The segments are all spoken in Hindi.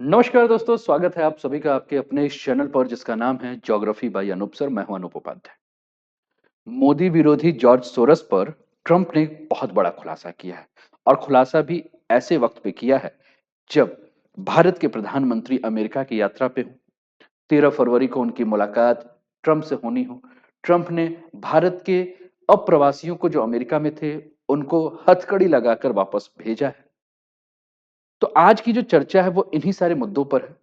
नमस्कार दोस्तों, स्वागत है आप सभी का आपके अपने इस चैनल पर जिसका नाम है ज्योग्राफी बाय अनूप सर। मैं हूं अनूप उपाध्याय। मोदी विरोधी जॉर्ज सोरस पर ट्रंप ने एक बहुत बड़ा खुलासा किया है और खुलासा भी ऐसे वक्त पे किया है जब भारत के प्रधानमंत्री अमेरिका की यात्रा पे हो। 13 फरवरी को उनकी मुलाकात ट्रंप से होनी हो। ट्रंप ने भारत के अप्रवासियों को जो अमेरिका में थे उनको हथकड़ी लगाकर वापस भेजा है। तो आज की जो चर्चा है वो इन्हीं सारे मुद्दों पर है।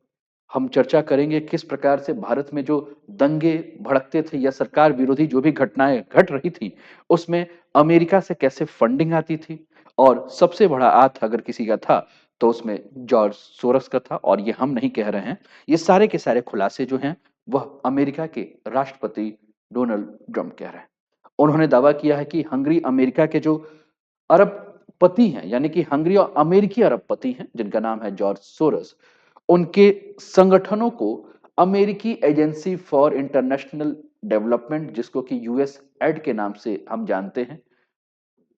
हम चर्चा करेंगे किस प्रकार से भारत में जो दंगे भड़कते थे या सरकार विरोधी जो भी घटनाएं घट रही थी, उसमें अमेरिका से कैसे फंडिंग आती थी। और सबसे बड़ा हाथ अगर किसी का था तो उसमें जॉर्ज सोरस का था, और ये हम नहीं कह रहे हैं। ये सारे के सारे खुलासे जो हैं वह अमेरिका के राष्ट्रपति डोनाल्ड ट्रंप कह रहे हैं। उन्होंने दावा किया है कि हंगरी अमेरिका के जो अरबपति हैं, यानी कि हंगरी और अमेरिकी अरबपति हैं जिनका नाम है जॉर्ज सोरस, उनके संगठनों को अमेरिकी एजेंसी फॉर इंटरनेशनल डेवलपमेंट, जिसको कि यूएस एड के नाम से हम जानते हैं,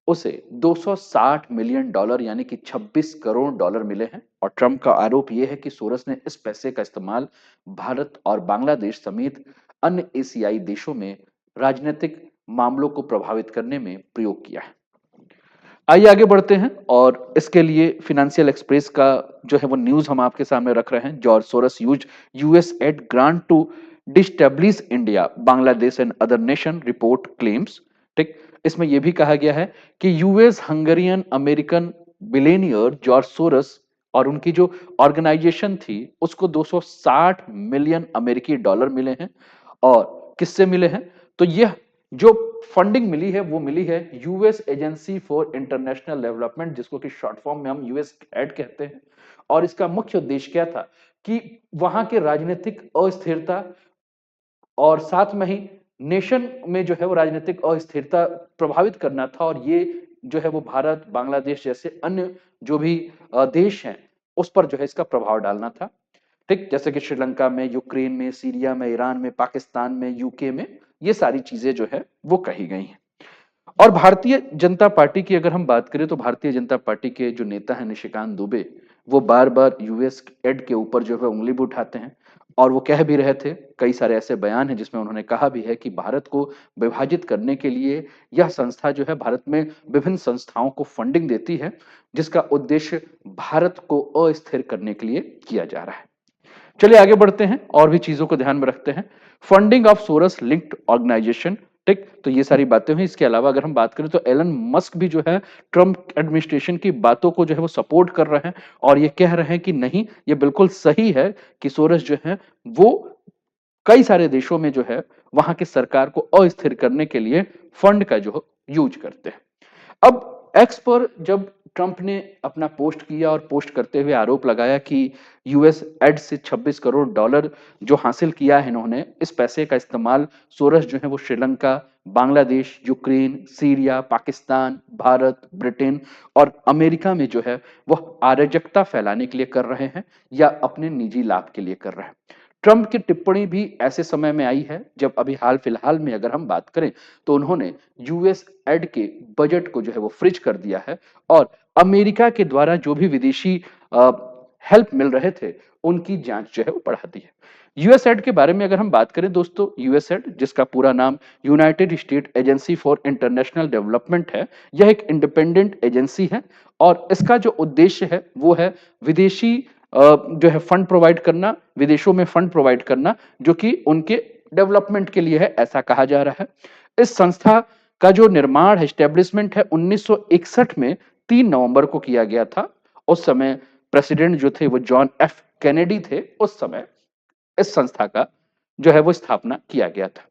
उसे 260 मिलियन डॉलर यानी कि 26 करोड़ डॉलर मिले हैं। और ट्रंप का आरोप यह है कि सोरस ने इस पैसे का इस्तेमाल भारत और बांग्लादेश समेत अन्य एशियाई देशों में राजनीतिक मामलों को प्रभावित करने में प्रयोग किया है। आइए आगे बढ़ते हैं, और इसके लिए फिनेंशियल एक्सप्रेस का जो है वो न्यूज हम आपके सामने रख रहे हैं। George Soros use US aid grant to destabilise India Bangladesh and other nation report claims. ठीक, इसमें यह भी कहा गया है कि US Hungarian American billionaire George Soros और उनकी जो ऑर्गेनाइजेशन थी उसको 260 मिलियन अमेरिकी डॉलर मिले हैं। और किससे मिले हैं? तो यह जो फंडिंग मिली है वो मिली है US agency for international development, जिसको कि शॉर्ट फॉर्म में हम यूएस एड कहते हैं। और इसका मुख्य उद्देश्य क्या था कि वहां के राजनीतिक अस्थिरता और साथ में ही नेशन में जो है वो राजनीतिक अस्थिरता प्रभावित करना था। और ये जो है वो भारत बांग्लादेश जैसे अन्य जो भी देश हैं उस पर जो है इसका प्रभाव डालना था। ठीक, जैसे कि श्रीलंका में, यूक्रेन में, सीरिया में, ईरान में, पाकिस्तान में, यूके में, ये सारी चीजें जो है वो कही गई हैं। और भारतीय जनता पार्टी की अगर हम बात करें तो भारतीय जनता पार्टी के जो नेता हैं निशिकांत दुबे, वो बार बार यूएस एड के ऊपर जो है उंगली भी उठाते हैं। और वो कह भी रहे थे, कई सारे ऐसे बयान हैं जिसमें उन्होंने कहा भी है कि भारत को विभाजित करने के लिए यह संस्था जो है भारत में विभिन्न संस्थाओं को फंडिंग देती है, जिसका उद्देश्य भारत को अस्थिर करने के लिए किया जा रहा है। चलिए आगे बढ़ते हैं और भी चीजों को ध्यान में रखते हैं। Funding of Soros linked organization. ठीक, तो ये सारी बातें हुई। इसके अलावा अगर हम बात करें तो एलन मस्क भी जो है ट्रंप एडमिनिस्ट्रेशन की बातों को जो है वो सपोर्ट कर रहे हैं और ये कह रहे हैं कि नहीं, ये बिल्कुल सही है कि सोरस जो है वो कई सारे देशों में जो है वहां की सरकार को अस्थिर करने के लिए फंड का जो यूज करते हैं। अब एक्स पर जब ट्रंप ने अपना पोस्ट किया और पोस्ट करते हुए आरोप लगाया कि यूएस एड से 26 करोड़ डॉलर जो हासिल किया है इन्होंने, इस पैसे का इस्तेमाल सोरस जो है वो Sri Lanka, Bangladesh, Ukraine, Syria, Pakistan, Bharat, Britain और अमेरिका में जो है वह अराजकता फैलाने के लिए कर रहे हैं या अपने निजी लाभ के लिए कर रहे हैं। ट्रंप की टिप्पणी भी ऐसे समय में आई है जब अभी हाल फिलहाल में अगर हम बात करें तो उन्होंने यूएस एड के बजट को जो है वो फ्रीज कर दिया है और अमेरिका के द्वारा जो भी विदेशी हेल्प मिल रहे थे उनकी जांच जो है वो बढ़ा दी है। यूएसएड के बारे में अगर हम बात करें दोस्तों, यूएसएड जिसका पूरा नाम United state agency for international development है, यह एक इंडिपेंडेंट एजेंसी है और इसका जो उद्देश्य है वो है विदेशी जो है फंड प्रोवाइड करना, विदेशों में फंड प्रोवाइड करना जो कि उनके डेवलपमेंट के लिए है, ऐसा कहा जा रहा है। इस संस्था का जो निर्माण है, एस्टेब्लिशमेंट है 1961 में 3 नवंबर को किया गया था। उस समय प्रेसिडेंट जो थे वो जॉन एफ कैनेडी थे। उस समय इस संस्था का जो है वो स्थापना किया गया था।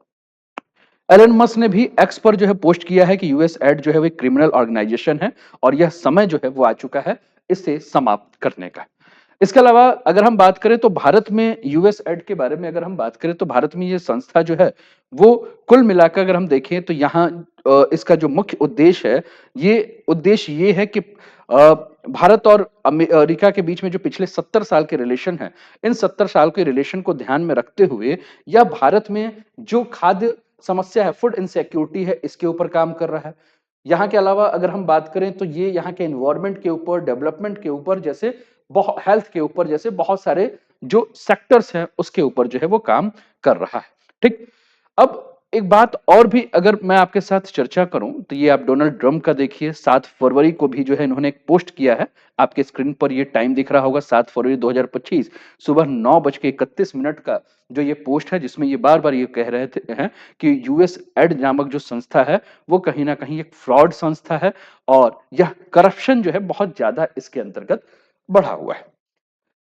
एलन मस्क ने भी एक्स पर जो है पोस्ट किया है कि यूएस एड जो है वो क्रिमिनल ऑर्गेनाइजेशन है और यह समय जो है वो आ चुका है इसे समाप्त करने का। इसके अलावा अगर हम बात करें तो भारत में यूएस एड के बारे में अगर हम बात करें तो भारत में ये संस्था जो है वो कुल मिलाकर अगर हम देखें तो यहाँ इसका जो मुख्य उद्देश्य है, ये उद्देश्य ये है कि भारत और अमेरिका के बीच में जो पिछले 70 साल के रिलेशन है, इन 70 साल के रिलेशन को ध्यान में रखते हुए या भारत में जो खाद्य समस्या है, फूड इनसिक्योरिटी है, इसके ऊपर काम कर रहा है। यहाँ के अलावा अगर हम बात करें तो ये यहाँ के एनवायरनमेंट के ऊपर, डेवलपमेंट के ऊपर, जैसे हेल्थ के ऊपर, जैसे बहुत सारे जो सेक्टर्स हैं उसके ऊपर जो है वो काम कर रहा है। ठीक। अब एक बात और भी अगर मैं आपके साथ चर्चा करूं तो ये आप डोनाल्ड ट्रंप का देखिए, 7 फरवरी को भी जो है इन्होंने एक पोस्ट किया है। आपके स्क्रीन पर ये टाइम दिख रहा होगा, 7 फरवरी 2025 सुबह 9:31 का जो ये पोस्ट है, जिसमें ये बार बार ये कह रहे थे हैं कि यूएस एड नामक जो संस्था है वो कहीं ना कहीं एक फ्रॉड संस्था है और यह करप्शन जो है बहुत ज्यादा इसके अंतर्गत बढ़ा हुआ है।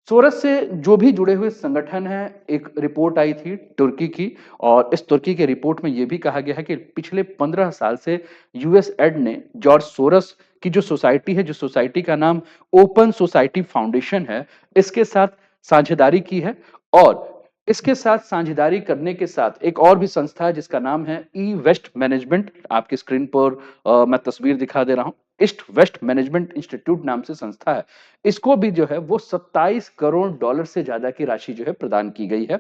सोरस से जो भी जुड़े हुए संगठन हैं, एक रिपोर्ट आई थी तुर्की की, और इस तुर्की के रिपोर्ट में यह भी कहा गया है कि पिछले 15 साल से यूएस एड ने जॉर्ज सोरस की जो सोसाइटी है, जो सोसाइटी का नाम ओपन सोसाइटी फाउंडेशन है, इसके साथ साझेदारी की है। और इसके साथ साझेदारी करने के साथ एक और भी संस्था है जिसका नाम है ई वेस्ट मैनेजमेंट। आपकी स्क्रीन पर मैं तस्वीर दिखा दे रहा हूं। ईस्ट वेस्ट मैनेजमेंट इंस्टीट्यूट नाम से संस्था है। इसको भी जो है वो 27 करोड़ डॉलर से ज्यादा की राशि जो है प्रदान की गई है।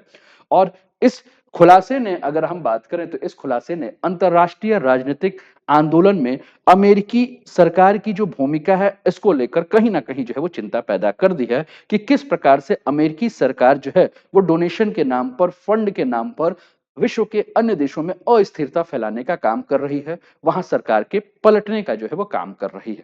और इस खुलासे ने, अगर हम बात करें तो इस खुलासे ने अंतरराष्ट्रीय राजनीतिक आंदोलन में अमेरिकी सरकार की जो भूमिका है इसको लेकर कहीं ना कहीं जो है वो चिंता पैदा कर दी है कि किस प्रकार से अमेरिकी सरकार जो है वो डोनेशन के नाम पर, फंड के नाम पर विश्व के अन्य देशों में अस्थिरता फैलाने का काम कर रही है, वहां सरकार के पलटने का जो है वो काम कर रही है।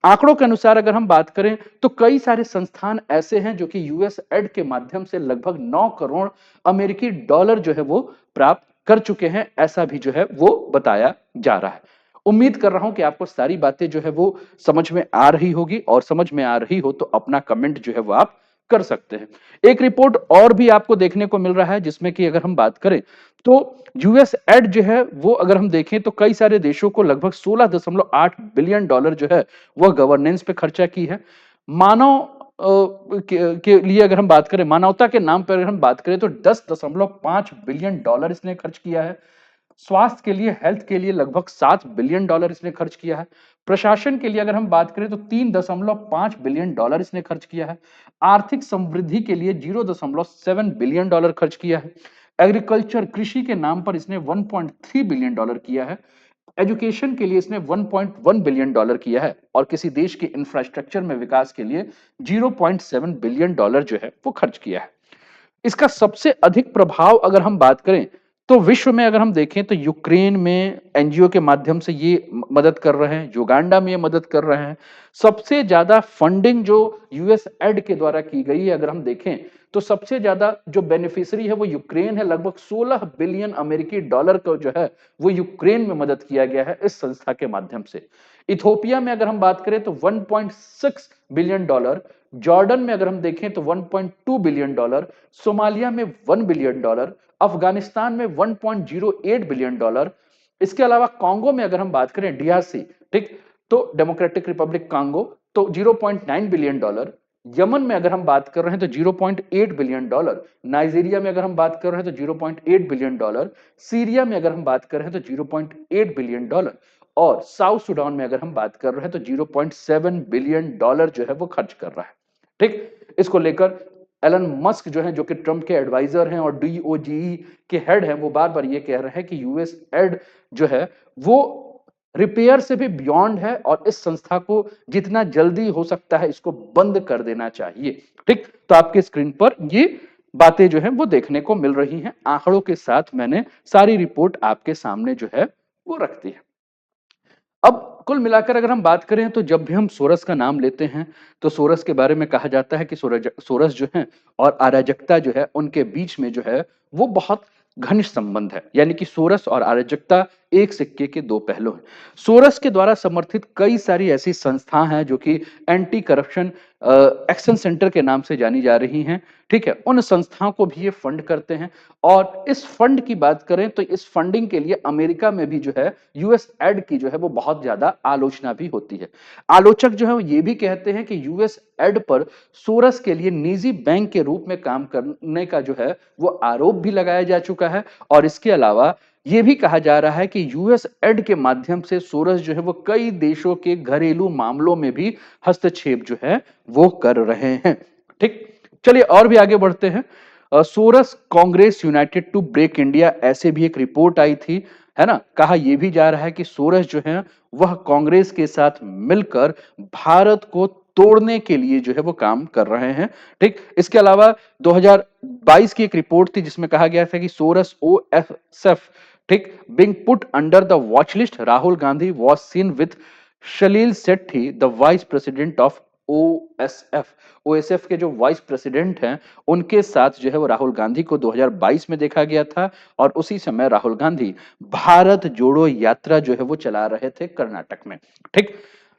आंकड़ों के अनुसार अगर हम बात करें तो कई सारे संस्थान ऐसे हैं जो कि यूएस एड के माध्यम से लगभग 9 करोड़ अमेरिकी डॉलर जो है वो प्राप्त कर चुके हैं, ऐसा भी जो है वो बताया जा रहा है। उम्मीद कर रहा हूं कि आपको सारी बातें जो है वो समझ में आ रही होगी, और समझ में आ रही हो तो अपना कमेंट जो है वो आप कर सकते हैं। एक रिपोर्ट और भी आपको देखने को मिल रहा है जिसमें कि अगर हम बात करें तो यूएस एड जो है वो अगर हम देखें तो कई सारे देशों को लगभग 16.8 बिलियन डॉलर जो है वह गवर्नेंस पे खर्चा की है। मानव के लिए अगर हम बात करें, मानवता के नाम पर अगर हम बात करें तो 10.5 बिलियन डॉलर इसने खर्च किया है। स्वास्थ्य के लिए, हेल्थ के लिए लगभग 7 बिलियन डॉलर इसने खर्च किया है। प्रशासन के लिए अगर हम बात करें तो 3.5 बिलियन डॉलर इसने खर्च किया है। आर्थिक समृद्धि के लिए 0.7 बिलियन डॉलर खर्च किया है। एग्रीकल्चर, कृषि के नाम पर इसने 1.3 बिलियन डॉलर किया है। एजुकेशन के लिए इसने 1.1 बिलियन डॉलर किया है, और किसी देश के इंफ्रास्ट्रक्चर में विकास के लिए 0.7 बिलियन डॉलर जो है वो खर्च किया है। इसका सबसे अधिक प्रभाव अगर हम बात करें तो विश्व में अगर हम देखें तो यूक्रेन में एनजीओ के माध्यम से ये मदद कर रहे हैं, युगांडा में ये मदद कर रहे हैं। सबसे ज्यादा फंडिंग जो यूएस एड के द्वारा की गई है, अगर हम देखें तो सबसे ज्यादा जो बेनिफिशियरी है वो यूक्रेन है। लगभग 16 बिलियन अमेरिकी डॉलर का जो है वो यूक्रेन में मदद किया गया है इस संस्था के माध्यम से। इथोपिया में अगर हम बात करें तो 1.6 बिलियन डॉलर, जॉर्डन में अगर हम देखें तो 1.2 बिलियन डॉलर, सोमालिया में 1 बिलियन डॉलर, अफगानिस्तान में 1.08 बिलियन डॉलर। इसके अलावा कांगो में अगर हम बात करें, डीआरसी, ठीक, तो डेमोक्रेटिक रिपब्लिक कांगो, तो 0.9 बिलियन डॉलर। यमन में अगर हम बात कर रहे हैं तो 0.8 बिलियन डॉलर। नाइजीरिया में अगर हम बात कर रहे हैं तो 0.8 बिलियन डॉलर। सीरिया में अगर हम बात कर रहे हैं तो 0.8 बिलियन डॉलर। और साउथ सुडान में अगर हम बात कर रहे हैं तो 0.7 बिलियन डॉलर जो है वो खर्च कर रहा है। ठीक। इसको लेकर एलन मस्क जो है, जो कि ट्रंप के एडवाइजर हैं और डीओजीई के हेड हैं, वो बार बार ये कह रहे हैं कि यूएस एड जो है वो रिपेयर से भी बियॉन्ड है, और इस संस्था को जितना जल्दी हो सकता है इसको बंद कर देना चाहिए। ठीक। तो आपके स्क्रीन पर ये बातें जो है वो देखने को मिल रही हैं। आंकड़ों के साथ मैंने सारी रिपोर्ट आपके सामने जो है वो रख दी है। अब कुल मिलाकर अगर हम बात करें तो जब भी हम सोरस का नाम लेते हैं तो सोरस के बारे में कहा जाता है कि सोरस जो है और अराजकता जो है उनके बीच में जो है वो बहुत घनिष्ठ संबंध है। यानी कि सोरस और अराजकता एक सिक्के के दो पहलू हैं। सोरस के द्वारा समर्थित कई सारी ऐसी संस्थाएं हैं जो कि एंटी करप्शन एक्शन सेंटर के नाम से जानी जा रही हैं। ठीक है, उन संस्थाओं को भी ये फंड करते हैं। और इस फंड की बात करें तो इस फंडिंग के लिए अमेरिका में भी जो है यूएस एड की जो है वो बहुत ज्यादा आलोचना भी होती है। आलोचक जो है वो ये भी कहते हैं कि यूएस एड पर सोरस के लिए निजी बैंक के रूप में काम करने का जो है वो आरोप भी लगाया जा चुका है। और इसके अलावा ये भी कहा जा रहा है कि यूएस एड के माध्यम से सोरस जो है वो कई देशों के घरेलू मामलों में भी हस्तक्षेप जो है वो कर रहे हैं। ठीक। चलिए और भी आगे बढ़ते हैं। Soros Congress united to break India, ऐसे भी एक रिपोर्ट आई थी, है ना। कहा यह भी जा रहा है कि सोरस जो है वह कांग्रेस के साथ मिलकर भारत को तोड़ने के लिए जो है वो काम कर रहे हैं। ठीक, इसके अलावा 2022 की एक रिपोर्ट थी जिसमें कहा गया था कि सोरस ओएसएफ, ठीक, being put under the watch list, Rahul Gandhi was seen with Shalil Sethi, the vice president of OSF. OSF के जो वाइस प्रेसिडेंट हैं उनके साथ जो है वो राहुल गांधी को 2022 में देखा गया था, और उसी समय राहुल गांधी भारत जोड़ो यात्रा जो है वो चला रहे थे कर्नाटक में। ठीक,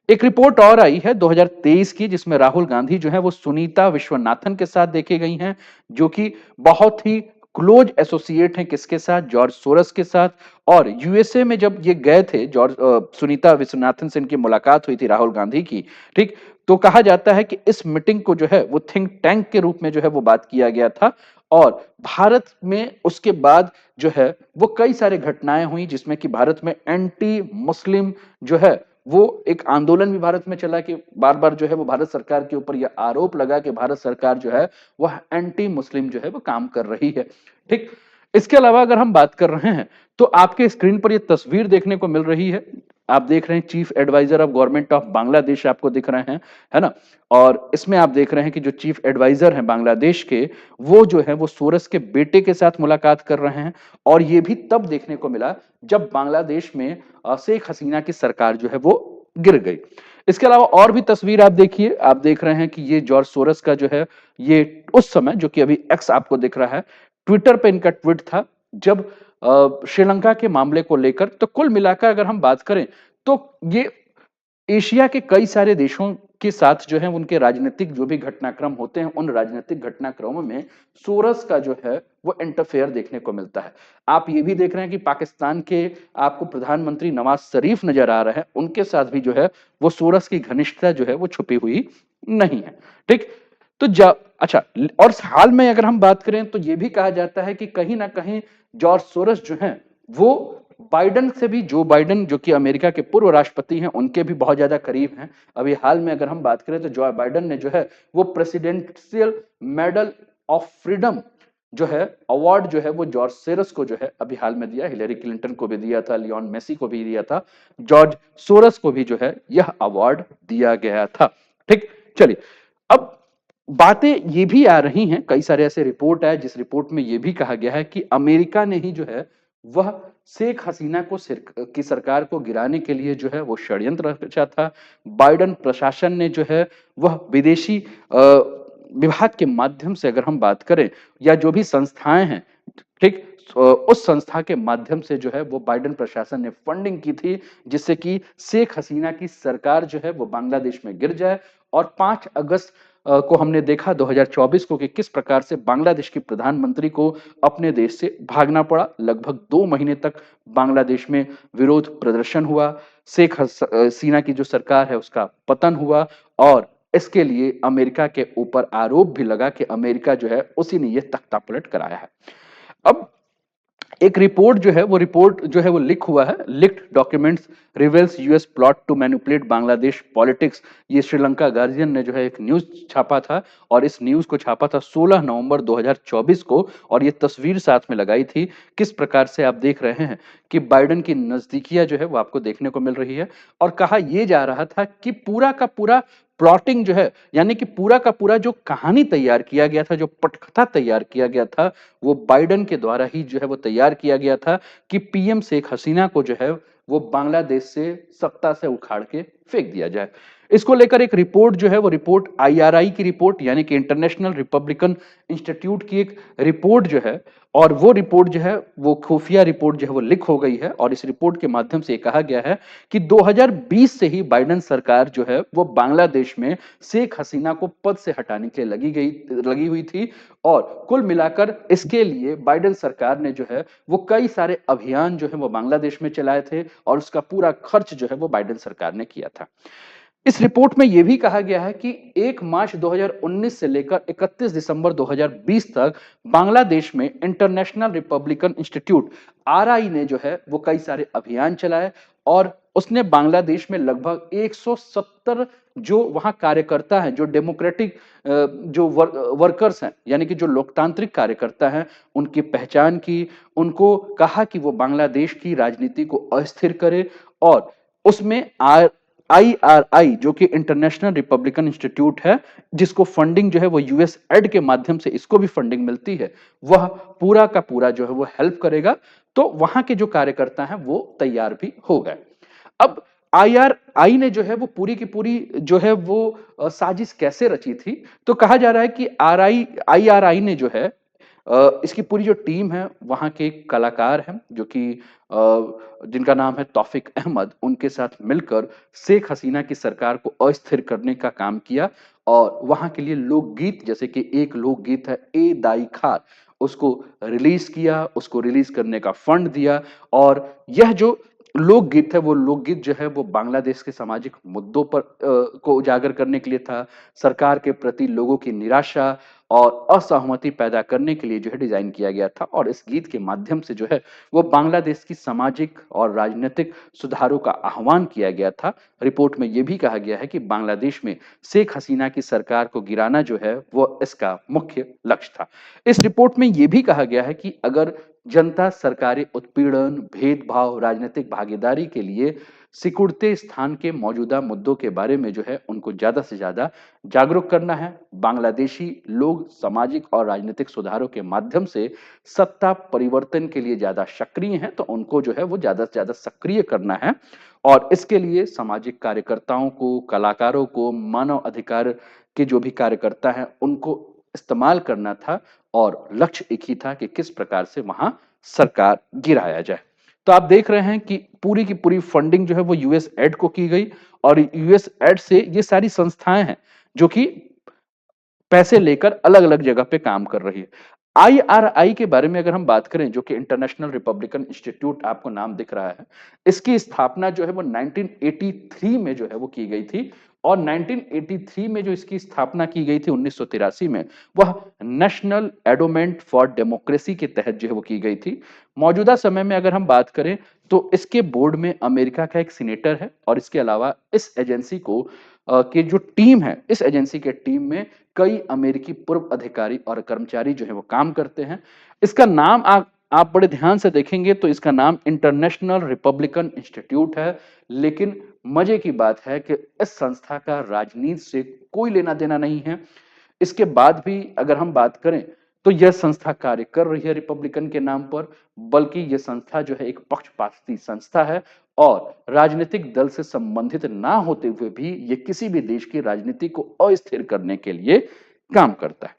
एक रिपोर्ट और आई है 2023 की जिसमें राहुल गांधी जो है वो सुनीता विश्वनाथन के साथ देखे गई हैं, जो कि बहुत ही क्लोज एसोसिएट हैं किसके साथ, जॉर्ज सोरस के साथ। और यूएसए में जब ये गए थे सुनीता विश्वनाथन से इनकी मुलाकात हुई थी राहुल गांधी की। ठीक, तो कहा जाता है कि इस मीटिंग को जो है वो थिंक टैंक के रूप में जो है वो बात किया गया था, और भारत में उसके बाद जो है वो कई सारे घटनाएं हुई जिसमें कि भारत में एंटी मुस्लिम जो है वो एक आंदोलन भी भारत में चला, कि बार बार जो है वो भारत सरकार के ऊपर यह आरोप लगा कि भारत सरकार जो है वह एंटी मुस्लिम जो है वो काम कर रही है। ठीक, इसके अलावा अगर हम बात कर रहे हैं तो आपके स्क्रीन पर यह तस्वीर देखने को मिल रही है। आप देख रहे हैं chief advisor of government of Bangladesh आपको दिख रहे हैं, है ना। और इसमें आप देख रहे हैं कि जो चीफ एडवाइजर हैं बांग्लादेश के, वो जो है वो सोरस के बेटे के साथ मुलाकात कर रहे हैं। और ये भी तब देखने को मिला जब बांग्लादेश में शेख हसीना की सरकार जो है वो गिर गई। इसके अलावा और भी तस्वीर आप देखिए, आप देख रहे हैं कि ये जॉर्ज सोरस का जो है ये उस समय, जो कि अभी एक्स आपको दिख रहा है, ट्विटर पे इनका ट्वीट था जब श्रीलंका के मामले को लेकर। तो कुल मिलाकर अगर हम बात करें तो ये एशिया के कई सारे देशों के साथ जो है उनके राजनीतिक जो भी घटनाक्रम होते हैं, उन राजनीतिक घटनाक्रमों में सोरस का जो है वो इंटरफेयर देखने को मिलता है। आप ये भी देख रहे हैं कि पाकिस्तान के आपको प्रधानमंत्री नवाज शरीफ नजर आ रहे हैं, उनके साथ भी जो है वो सोरस की घनिष्ठता जो है वो छुपी हुई नहीं है। ठीक, तो अच्छा, और हाल में अगर हम बात करें तो ये भी कहा जाता है कि कहीं ना कहीं जॉर्ज सोरस जो हैं वो बाइडेन से भी, जो बाइडेन जो कि अमेरिका के पूर्व राष्ट्रपति हैं, उनके भी बहुत ज्यादा करीब हैं। अभी हाल में अगर हम बात करें तो जो बाइडेन ने जो है वो प्रेसिडेंशियल मेडल ऑफ फ्रीडम जो है अवार्ड जो है वो जॉर्ज सोरस को जो है अभी हाल में दिया। हिलेरी क्लिंटन को भी दिया था, लियोन मेसी को भी दिया था, जॉर्ज सोरस को भी जो है यह अवार्ड दिया गया था। ठीक, चलिए, अब बातें ये भी आ रही हैं, कई सारे ऐसे रिपोर्ट आए जिस रिपोर्ट में ये भी कहा गया है कि अमेरिका ने ही जो है वह शेख हसीना को की सरकार को गिराने के लिए जो है वो षड्यंत्र रचा था। बाइडेन प्रशासन ने जो है वह विदेशी विभाग के माध्यम से अगर हम बात करें, या जो भी संस्थाएं हैं, ठीक, उस संस्था के माध्यम से जो है वो बाइडेन प्रशासन ने फंडिंग की थी जिससे कि शेख हसीना की सरकार जो है वो बांग्लादेश में गिर जाए। और 5 अगस्त को हमने देखा 2024 को कि किस प्रकार से बांग्लादेश के प्रधानमंत्री को अपने देश से भागना पड़ा। लगभग 2 महीने तक बांग्लादेश में विरोध प्रदर्शन हुआ, शेख हसीना की जो सरकार है उसका पतन हुआ, और इसके लिए अमेरिका के ऊपर आरोप भी लगा कि अमेरिका जो है उसी ने यह तख्तापलट कराया है। अब एक रिपोर्ट जो है वो लीक हुआ है, leaked documents reveals US plot to manipulate Bangladesh politics. ये श्रीलंका गार्जियन ने जो है एक न्यूज छापा था, और इस न्यूज को छापा था 16 नवंबर 2024 को, और ये तस्वीर साथ में लगाई थी। किस प्रकार से आप देख रहे हैं कि बाइडेन की नजदीकियां जो है वो आपको देखने को मिल रही है, और कहा यह जा रहा था कि पूरा का पूरा प्लॉटिंग जो है, यानी कि पूरा का पूरा जो कहानी तैयार किया गया था, जो पटकथा तैयार किया गया था, वो बाइडेन के द्वारा ही जो है वो तैयार किया गया था कि पीएम शेख हसीना को जो है वो बांग्लादेश से सत्ता से उखाड़ के फेंक दिया जाए। इसको लेकर एक रिपोर्ट जो है वो रिपोर्ट आईआरआई की रिपोर्ट, यानी कि इंटरनेशनल रिपब्लिकन इंस्टीट्यूट की एक रिपोर्ट जो है, और वो रिपोर्ट जो है वो खुफिया रिपोर्ट जो है वो लीक हो गई है। और इस रिपोर्ट के माध्यम से कहा गया है कि 2020 से ही बाइडेन सरकार जो है वो बांग्लादेश में शेख हसीना को पद से हटाने के लिए लगी हुई थी। और कुल मिलाकर इसके लिए बाइडेन सरकार ने जो है वो कई सारे अभियान जो है वो बांग्लादेश में चलाए थे, और उसका पूरा खर्च जो है वो बाइडेन सरकार ने किया था। इस रिपोर्ट में यह भी कहा गया है कि 1 मार्च 2019 से लेकर 31 दिसंबर 2020 तक बांग्लादेश में इंटरनेशनल रिपब्लिकन इंस्टीट्यूट आरआई ने जो है वो कई सारे अभियान चलाए, और उसने बांग्लादेश में लगभग 170 जो वहां कार्यकर्ता हैं, जो डेमोक्रेटिक जो वर्कर्स हैं, यानी कि जो लोकतांत्रिक कार्यकर्ता हैं, उनकी पहचान की। उनको कहा कि वो बांग्लादेश की राजनीति को अस्थिर करे, और उसमें IRI जो कि इंटरनेशनल रिपब्लिकन इंस्टीट्यूट है, जिसको फंडिंग जो है वो यूएस एड के माध्यम से इसको भी फंडिंग मिलती है, वह पूरा का पूरा जो है वो हेल्प करेगा। तो वहां के जो कार्यकर्ता हैं वो तैयार भी हो गए। अब IRI ने जो है वो पूरी की पूरी जो है वो साजिश कैसे रची थी, तो कहा जा रहा है कि IRI ने जो है इसकी पूरी जो टीम है वहाँ के एक कलाकार हैं जो कि जिनका नाम है तौफीक अहमद, उनके साथ मिलकर शेख हसीना की सरकार को अस्थिर करने का काम किया और वहाँ के लिए लोकगीत, जैसे कि एक लोकगीत है ए दाई खार, उसको रिलीज किया, उसको रिलीज करने का फंड दिया। और यह जो लोकगीत है वो लोकगीत जो है वो बांग्लादेश के सामाजिक मुद्दों पर को उजागर करने के लिए था, सरकार के प्रति लोगों की निराशा और असहमति पैदा करने के लिए जो है डिजाइन किया गया था। और इस गीत के माध्यम से जो है वो बांग्लादेश की सामाजिक और राजनीतिक सुधारों का आह्वान किया गया था। रिपोर्ट में यह भी कहा गया है कि बांग्लादेश में शेख हसीना की सरकार को गिराना जो है वो इसका मुख्य लक्ष्य था। इस रिपोर्ट में यह भी कहा गया है कि अगर जनता सरकारी उत्पीड़न, भेदभाव, राजनीतिक भागीदारी के लिए सिकुड़ते स्थान के मौजूदा मुद्दों के बारे में जो है उनको ज्यादा से ज्यादा जागरूक करना है। बांग्लादेशी लोग सामाजिक और राजनीतिक सुधारों के माध्यम से सत्ता परिवर्तन के लिए ज्यादा सक्रिय हैं, तो उनको जो है वो ज्यादा से ज्यादा सक्रिय करना है। और इसके लिए सामाजिक कार्यकर्ताओं को, कलाकारों को, मानव अधिकार के जो भी कार्यकर्ता हैं उनको इस्तेमाल करना था। और लक्ष्य एक ही था कि किस प्रकार से वहां सरकार गिराया जाए। तो आप देख रहे हैं कि पूरी की पूरी फंडिंग जो है वो यूएस एड को की गई और यूएस एड से ये सारी संस्थाएं हैं जो कि पैसे लेकर अलग अलग जगह पे काम कर रही है। IRI के बारे में अगर हम बात करें, जो कि इंटरनेशनल रिपब्लिकन इंस्टीट्यूट आपको नाम दिख रहा है, इसकी स्थापना जो है वो 1983 में जो है वो की गई थी। और 1983 में जो इसकी स्थापना की गई थी 1983 में, वह नेशनल एडोमेंट फॉर डेमोक्रेसी के तहत जो है वो की गई थी। मौजूदा समय में अगर हम बात करें तो इसके बोर्ड में अमेरिका का एक सीनेटर है और इसके अलावा इस एजेंसी को की जो टीम है, इस एजेंसी के टीम में कई अमेरिकी पूर्व अधिकारी और कर्मचारी जो है वो काम करते हैं। इसका नाम आप बड़े ध्यान से देखेंगे तो इसका नाम इंटरनेशनल रिपब्लिकन इंस्टीट्यूट है। लेकिन मजे की बात है कि इस संस्था का राजनीति से कोई लेना देना नहीं है। इसके बाद भी अगर हम बात करें तो यह संस्था कार्य कर रही है रिपब्लिकन के नाम पर, बल्कि यह संस्था जो है एक पक्षपाती संस्था है और राजनीतिक दल से संबंधित ना होते हुए भी यह किसी भी देश की राजनीति को अस्थिर करने के लिए काम करता है।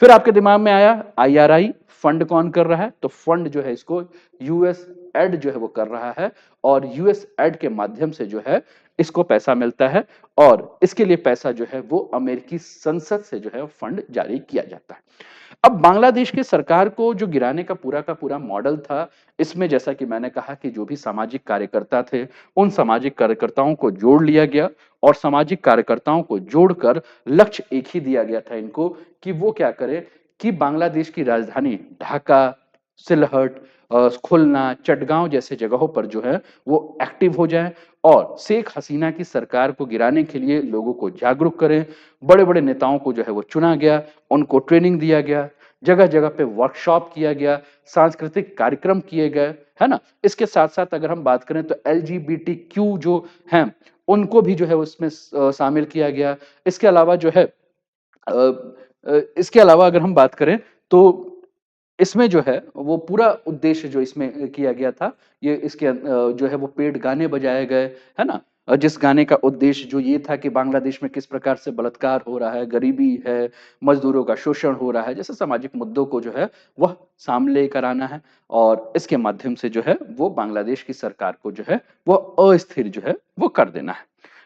फिर आपके दिमाग में आया IRI फंड कौन कर रहा है, तो फंड जो है इसको यूएस एड जो है वो कर रहा है और यूएस एड के माध्यम से जो है इसको पैसा मिलता है और इसके लिए पैसा जो है वो अमेरिकी संसद से जो है फंड जारी किया जाता है। अब बांग्लादेश की सरकार को जो गिराने का पूरा मॉडल था, इसमें जैसा कि मैंने कहा कि जो भी सामाजिक कार्यकर्ता थे, उन सामाजिक कार्यकर्ताओं को जोड़ लिया गया और सामाजिक कार्यकर्ताओं को जोड़कर लक्ष्य एक ही दिया गया था इनको कि वो क्या करें कि बांग्लादेश की राजधानी ढाका, सिलहट, खुलना, चटगांव जैसे जगहों पर जो है वो एक्टिव हो जाएं और शेख हसीना की सरकार को गिराने के लिए लोगों को जागरूक करें। बड़े-बड़े नेताओं को जो है वो चुना गया, उनको ट्रेनिंग दिया गया, जगह-जगह पे वर्कशॉप किया गया, सांस्कृतिक कार्यक्रम किए गए, है ना? इसके साथ-साथ अगर हम बात करें तो LGBTQ जो हैं, उनको भी जो है उसमें शामिल किया गया। इसके अलावा जो है इसके अलावा अगर हम बात करें तो इसमें जो है वो पूरा उद्देश्य जो इसमें किया गया था, ये इसके जो है वो पेड गाने बजाए गए, है ना? जिस गाने का उद्देश्य जो ये था कि बांग्लादेश में किस प्रकार से बलात्कार हो रहा है, गरीबी है, मजदूरों का शोषण हो रहा है, जैसे सामाजिक मुद्दों को जो है वह सामने लेकर आना है और इसके माध्यम से जो है वो बांग्लादेश की सरकार को जो है वो अस्थिर जो है वो कर देना है।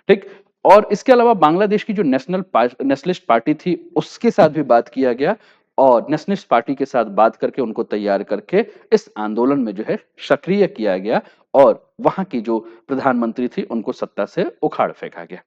ठीक? और इसके अलावा बांग्लादेश की जो नेशनलिस्ट पार्टी थी उसके साथ भी बात किया गया और नेशनलिस्ट पार्टी के साथ बात करके उनको तैयार करके इस आंदोलन में जो है सक्रिय किया गया और वहां की जो प्रधानमंत्री थी उनको सत्ता से उखाड़ फेंका गया।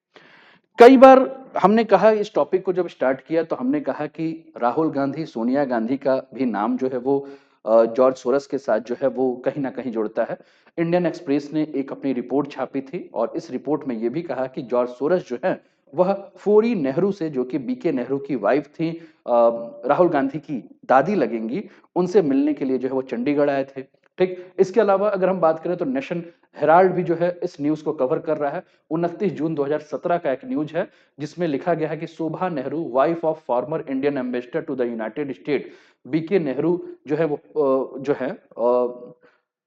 कई बार हमने कहा, इस टॉपिक को जब स्टार्ट किया तो हमने कहा कि राहुल गांधी, सोनिया गांधी का भी नाम जो है वो जॉर्ज सोरस के साथ जो है वो कहीं ना कहीं जुड़ता है। इंडियन एक्सप्रेस ने एक अपनी रिपोर्ट छापी थी और इस रिपोर्ट में ये भी कहा कि जॉर्ज सोरस जो है वह फोरी नेहरू से, जो कि बीके नेहरू की वाइफ थी, राहुल गांधी की दादी लगेंगी, उनसे मिलने के लिए जो है वो चंडीगढ़ आए थे। ठीक। इसके अलावा अगर हम बात करें तो नेशन हेराल्ड भी जो है इस न्यूज को कवर कर रहा है। 29 जून 2017 का एक न्यूज है जिसमें लिखा गया है कि Shobha Nehru, wife of former Indian ambassador to the United State B K Nehru, जो है वो जो है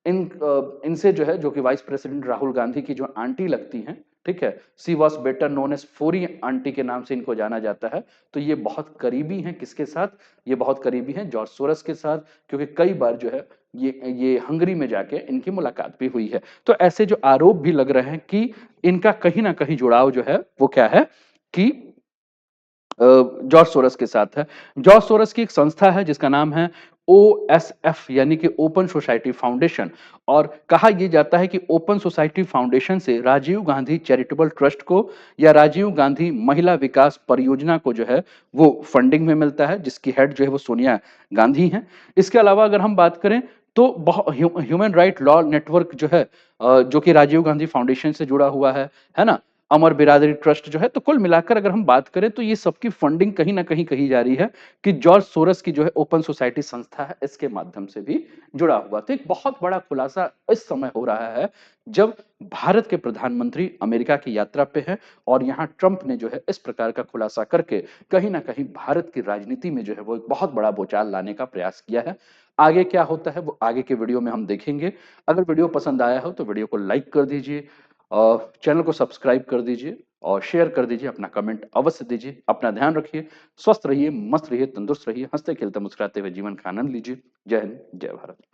इनसे जो है, जो कि वाइस प्रेसिडेंट राहुल गांधी की जो आंटी लगती हैं, ठीक है, she was better known as Fori aunty के नाम से इनको जाना जाता है। तो ये बहुत करीबी हैं किसके साथ? ये बहुत करीबी हैं जॉर्ज सोरस के साथ, क्योंकि कई बार जो है ये हंगरी में जाके इनकी मुलाकात भी हुई है। तो ऐसे जो आरोप भी लग रहे हैं कि इनका कहीं ना कहीं जुड़ाव जो है वो क्या है कि जॉर्ज सोरस के साथ है। जॉर्ज सोरस की एक संस्था है जिसका नाम है ओएसएफ, यानी कि ओपन सोसाइटी फाउंडेशन। और कहा यह जाता है कि ओपन सोसाइटी फाउंडेशन से राजीव गांधी चैरिटेबल ट्रस्ट को या राजीव गांधी महिला विकास परियोजना को जो है वो फंडिंग में मिलता है, जिसकी हेड जो है वो सोनिया गांधी हैं। इसके अलावा अगर हम बात करें तो ह्यूमन राइट लॉ नेटवर्क जो है, जो कि राजीव गांधी फाउंडेशन से जुड़ा हुआ है ना, अमर बिरादरी ट्रस्ट जो है। तो कुल मिलाकर अगर हम बात करें तो ये सबकी फंडिंग कहीं ना कहीं कही जा रही है कि जॉर्ज सोरस की जो है ओपन सोसाइटी संस्था है, इसके माध्यम से भी जुड़ा हुआ। तो एक बहुत बड़ा खुलासा इस समय हो रहा है जब भारत के प्रधानमंत्री अमेरिका की यात्रा पे है और यहाँ ट्रंप ने जो है इस प्रकार का खुलासा करके कहीं ना कहीं भारत की राजनीति में जो है वो एक बहुत बड़ा बोचाल लाने का प्रयास किया है। आगे क्या होता है वो आगे के वीडियो में हम देखेंगे। अगर वीडियो पसंद आया हो तो वीडियो को लाइक कर दीजिए, चैनल को सब्सक्राइब कर दीजिए और शेयर कर दीजिए, अपना कमेंट अवश्य दीजिए। अपना ध्यान रखिए, स्वस्थ रहिए, मस्त रहिए, तंदुरुस्त रहिए, हंसते खेलते मुस्कुराते हुए जीवन का आनंद लीजिए। जय हिंद, जय भारत।